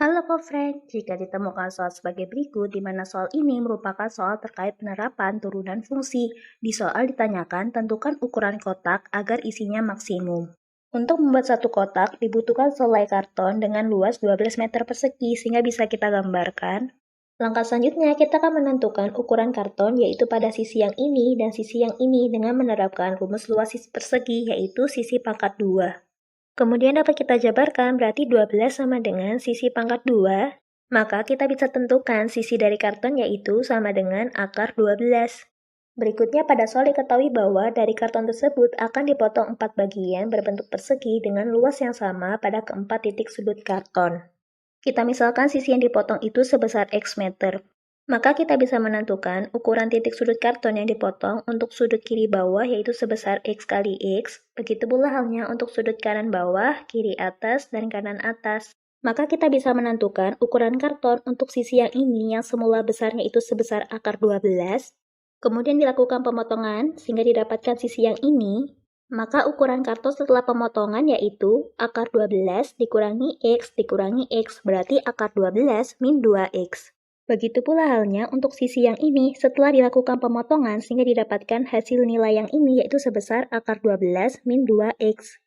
Halo Kofren, jika ditemukan soal sebagai berikut, di mana soal ini merupakan soal terkait penerapan turunan fungsi. Di soal ditanyakan, tentukan ukuran kotak agar isinya maksimum. Untuk membuat satu kotak, dibutuhkan selai karton dengan luas 12 meter persegi, sehingga bisa kita gambarkan. Langkah selanjutnya, kita akan menentukan ukuran karton, yaitu pada sisi yang ini dan sisi yang ini, dengan menerapkan rumus luas sisi persegi, yaitu sisi pangkat 2. Kemudian dapat kita jabarkan berarti 12 sama dengan sisi pangkat 2, maka kita bisa tentukan sisi dari karton yaitu sama dengan akar 12. Berikutnya pada soal diketahui bahwa dari karton tersebut akan dipotong 4 bagian berbentuk persegi dengan luas yang sama pada keempat titik sudut karton. Kita misalkan sisi yang dipotong itu sebesar X meter. Maka kita bisa menentukan ukuran titik sudut karton yang dipotong untuk sudut kiri bawah yaitu sebesar X kali X, begitu pula halnya untuk sudut kanan bawah, kiri atas, dan kanan atas. Maka kita bisa menentukan ukuran karton untuk sisi yang ini yang semula besarnya itu sebesar akar 12, kemudian dilakukan pemotongan sehingga didapatkan sisi yang ini, maka ukuran karton setelah pemotongan yaitu akar 12 dikurangi X berarti akar 12 min 2X. Begitu pula halnya untuk sisi yang ini setelah dilakukan pemotongan sehingga didapatkan hasil nilai yang ini yaitu sebesar akar 12 min 2X.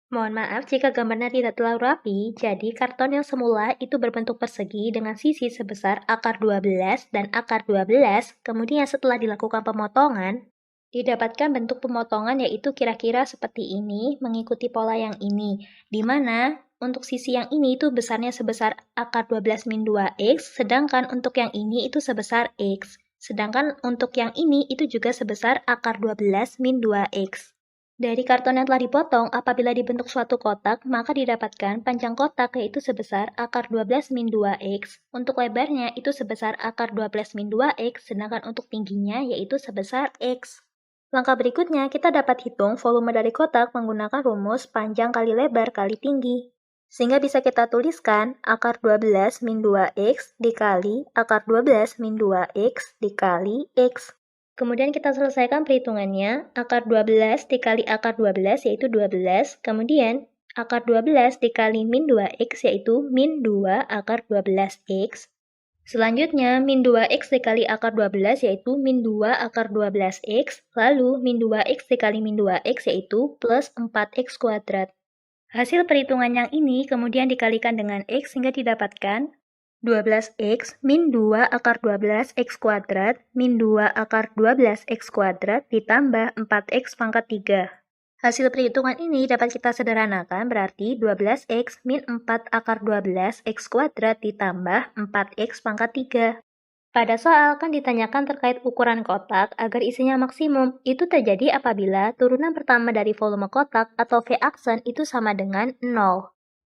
Mohon maaf jika gambarnya tidak terlalu rapi, jadi karton yang semula itu berbentuk persegi dengan sisi sebesar akar 12 dan akar 12, kemudian setelah dilakukan pemotongan, didapatkan bentuk pemotongan yaitu kira-kira seperti ini mengikuti pola yang ini, di mana untuk sisi yang ini itu besarnya sebesar akar 12 min 2X, sedangkan untuk yang ini itu sebesar X. Sedangkan untuk yang ini itu juga sebesar akar 12 min 2X. Dari karton yang telah dipotong, apabila dibentuk suatu kotak, maka didapatkan panjang kotak yaitu sebesar akar 12 min 2X. Untuk lebarnya itu sebesar akar 12 min 2X, sedangkan untuk tingginya yaitu sebesar X. Langkah berikutnya, kita dapat hitung volume dari kotak menggunakan rumus panjang kali lebar kali tinggi. Sehingga bisa kita tuliskan akar 12 min 2X dikali akar 12 min 2X dikali X. Kemudian kita selesaikan perhitungannya, akar 12 dikali akar 12 yaitu 12, kemudian akar 12 dikali min 2X yaitu min 2 akar 12X. Selanjutnya, min 2X dikali akar 12 yaitu min 2 akar 12X, lalu min 2X dikali min 2X yaitu plus 4X kuadrat. Hasil perhitungan yang ini kemudian dikalikan dengan X sehingga didapatkan 12X min 2 akar 12X kuadrat min 2 akar 12X kuadrat ditambah 4X pangkat 3. Hasil perhitungan ini dapat kita sederhanakan berarti 12X min 4 akar 12X kuadrat ditambah 4X pangkat 3. Pada soal kan ditanyakan terkait ukuran kotak agar isinya maksimum. Itu terjadi apabila turunan pertama dari volume kotak atau V aksen itu sama dengan 0.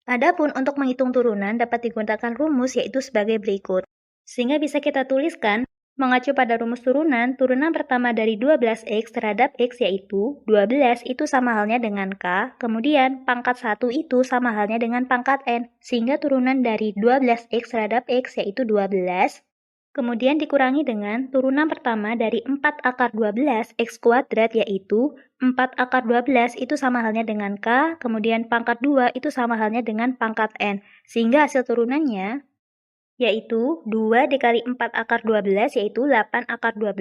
Adapun untuk menghitung turunan dapat digunakan rumus yaitu sebagai berikut. Sehingga bisa kita tuliskan, mengacu pada rumus turunan pertama dari 12X terhadap X yaitu 12 itu sama halnya dengan K, kemudian pangkat 1 itu sama halnya dengan pangkat N, sehingga turunan dari 12X terhadap X yaitu 12, kemudian dikurangi dengan turunan pertama dari 4 akar 12 X kuadrat yaitu 4 akar 12 itu sama halnya dengan K, kemudian pangkat 2 itu sama halnya dengan pangkat N. Sehingga hasil turunannya yaitu 2 dikali 4 akar 12 yaitu 8 akar 12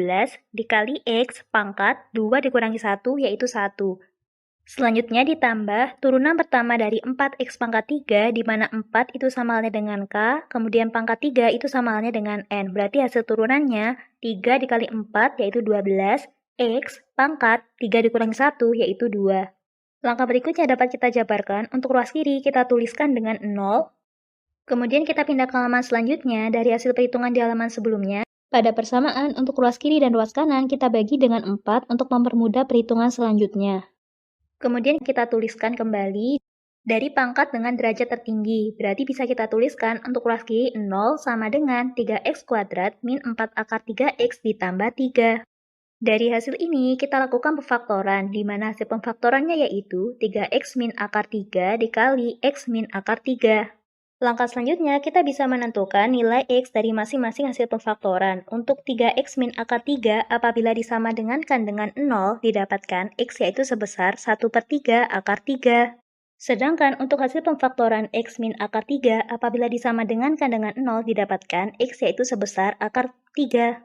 dikali X pangkat 2 dikurangi 1 yaitu 1. Selanjutnya ditambah turunan pertama dari 4X pangkat 3, di mana 4 itu sama halnya dengan K, kemudian pangkat 3 itu sama halnya dengan N. Berarti hasil turunannya 3 dikali 4 yaitu 12, X pangkat 3 dikurangi 1 yaitu 2. Langkah berikutnya dapat kita jabarkan, untuk ruas kiri kita tuliskan dengan 0. Kemudian kita pindah ke halaman selanjutnya, dari hasil perhitungan di halaman sebelumnya. Pada persamaan, untuk ruas kiri dan ruas kanan kita bagi dengan 4 untuk mempermudah perhitungan selanjutnya. Kemudian kita tuliskan kembali dari pangkat dengan derajat tertinggi. Berarti bisa kita tuliskan untuk ruas kiri 0 sama dengan 3x kuadrat min 4 akar 3x ditambah 3. Dari hasil ini kita lakukan pemfaktoran, di mana hasil pemfaktorannya yaitu 3x min akar 3 dikali x min akar 3. Langkah selanjutnya, kita bisa menentukan nilai X dari masing-masing hasil pemfaktoran. Untuk 3X min akar 3, apabila disamadengankan dengan 0, didapatkan X yaitu sebesar 1/3 akar 3. Sedangkan untuk hasil pemfaktoran X min akar 3 apabila disamadengankan dengan 0 didapatkan X yaitu sebesar akar 3.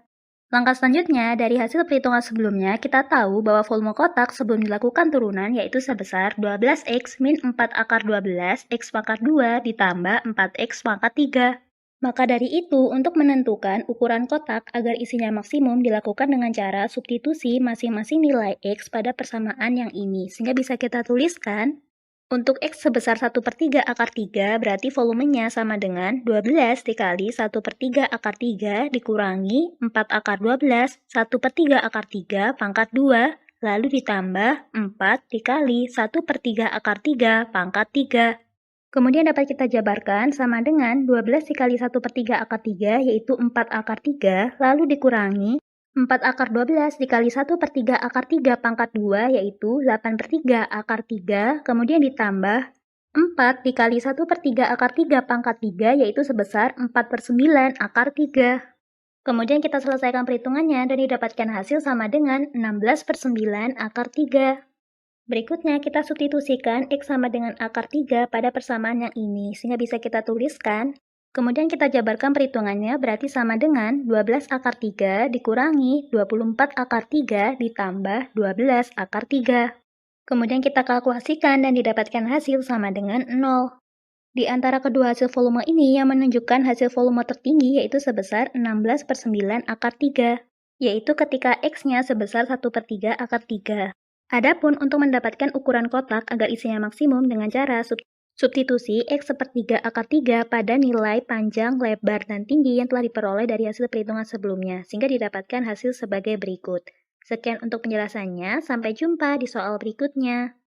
Langkah selanjutnya, dari hasil perhitungan sebelumnya, kita tahu bahwa volume kotak sebelum dilakukan turunan yaitu sebesar 12X min 4 akar 12 X pangkat 2 ditambah 4X pangkat 3. Maka dari itu, untuk menentukan ukuran kotak agar isinya maksimum dilakukan dengan cara substitusi masing-masing nilai X pada persamaan yang ini, sehingga bisa kita tuliskan untuk X sebesar 1/3 akar 3 berarti volumenya sama dengan 12 dikali 1/3 akar 3 dikurangi 4 akar 12, 1/3 akar 3 pangkat 2, lalu ditambah 4 dikali 1/3 akar 3 pangkat 3. Kemudian dapat kita jabarkan sama dengan 12 dikali 1/3 akar 3 yaitu 4 akar 3, lalu dikurangi 4 akar 12 dikali 1/3 akar 3 pangkat 2 yaitu 8/3 akar 3, kemudian ditambah 4 dikali 1/3 akar 3 pangkat 3 yaitu sebesar 4/9 akar 3. Kemudian kita selesaikan perhitungannya dan didapatkan hasil sama dengan 16/9 akar 3. Berikutnya kita substitusikan X sama dengan akar 3 pada persamaan yang ini, sehingga bisa kita tuliskan. Kemudian kita jabarkan perhitungannya berarti sama dengan 12 akar 3 dikurangi 24 akar 3 ditambah 12 akar 3. Kemudian kita kalkulasikan dan didapatkan hasil sama dengan 0. Di antara kedua hasil volume ini yang menunjukkan hasil volume tertinggi yaitu sebesar 16/9 akar 3, yaitu ketika X-nya sebesar 1/3 akar 3. Adapun untuk mendapatkan ukuran kotak agar isinya maksimum dengan cara substitusi X sepertiga akar 3 pada nilai panjang, lebar, dan tinggi yang telah diperoleh dari hasil perhitungan sebelumnya, sehingga didapatkan hasil sebagai berikut. Sekian untuk penjelasannya, sampai jumpa di soal berikutnya.